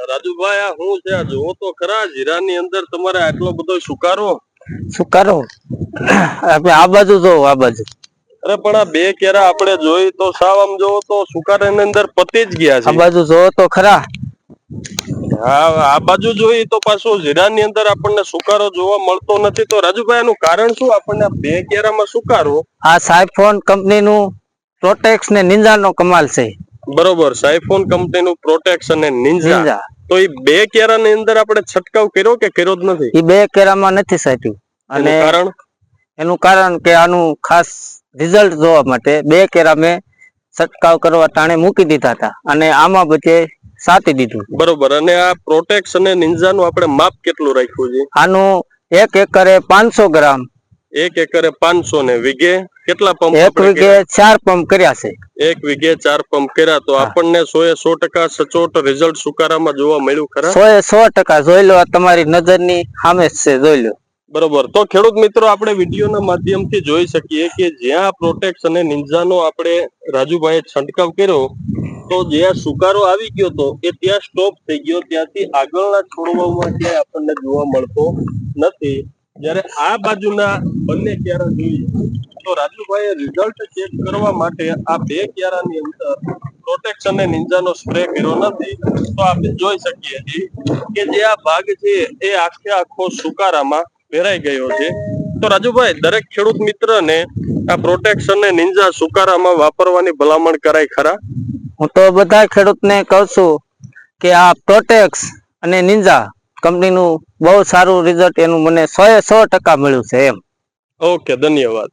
રાજુભાઈ આ શું છે? જોવો તો ખરા જીરાની અંદર તમારે આટલો બધો સુકારો. આપણે આ બાજુ જોવો, આ બાજુ. અરે પણ આ બે કેરા આપણે જોઈ તો સાવ આમ જોવો તો સુકારાની અંદર પતી જ ગયા છે. આ બાજુ જોવો તો ખરા. હા, આ બાજુ જોઈએ તો પાછું જીરાની અંદર આપણને સુકારો જોવા મળતો નથી. તો રાજુભાઈ એનું કારણ શું? આપણને બે કેરામાં સુકારો. આ સાયફોન કંપનીનું પ્રોટેક્સ ને નિંજા નો કમાલ છે. બરોબર, સાયફોન કંપનીનું પ્રોટેક્સ અને નિંજા. તો એ બે કેરાની અંદર આપણે છંટકાવ કર્યો કે કર્યો જ નથી? એ બે કેરામાં નથી સાચ્યું. અને એનું કારણ કે આનું ખાસ રિઝલ્ટ જોવા માટે બે કેરા મેં છંટકાવ કરવા ટાણે મૂકી દીધા હતા અને આમાં બચે સાટી દીધું. બરોબર. અને આ પ્રોટેક્સ અને નિંજા નું આપણે માપ કેટલું રાખ્યું છે? આનું 1 એકરે 500 ગ્રામ. 1 એકરે 500 ને વીઘે કેટલા પંપ? 1 વીઘે 4 પંપ કર્યા છે. 1 વીઘે 4 પંપ કર્યા. તો આપણને 100% સચોટ રિઝલ્ટ સુકારામાં જોવા મળ્યું ખરા? 100% જોઈ લો, તમારી નજરની સામે જ છે, જોઈ લો. બરોબર. તો ખેડૂત મિત્રો આપણે વિડીયોના માધ્યમથી જોઈ શકીએ કે જ્યાં પ્રોટેક્સ અને નિંજાનો આપણે રાજુભાઈએ છંટકાવ કર્યો તો જ્યાં સુકારો આવી ગયો તો એ ત્યાં સ્ટોપ થઈ ગયો. ત્યાંથી આગળના છોડવામાં ક્યાંય આપણને જોવા મળતો નથી. જ્યારે આ બાજુના બંને ક્યારા જોઈએ તો રાજુભાઈએ રિઝલ્ટ ચેક કરવા માટે આ બે ક્યારાની અંદર પ્રોટેક્સ અને નિંજાનો સ્પ્રે કર્યો નથી. તો આપણે જોઈ શકીએ છીએ કે જે આ ભાગ છે એ આખો સુકારામાં ભેરાઈ ગયો છે. તો રાજુભાઈ, દરેક ખેડૂત મિત્રને આ પ્રોટેક્સ અને નિંજા સુકારામાં વાપરવાની ભલામણ કરાય ખરા? હું તો બધા ખેડૂતને કહું છું કે આ પ્રોટેક્સ અને નિંજા કંપનીનું બહુ સારું રિઝલ્ટ એનું મને 100% મળ્યું છે એમ. ઓકે, ધન્યવાદ.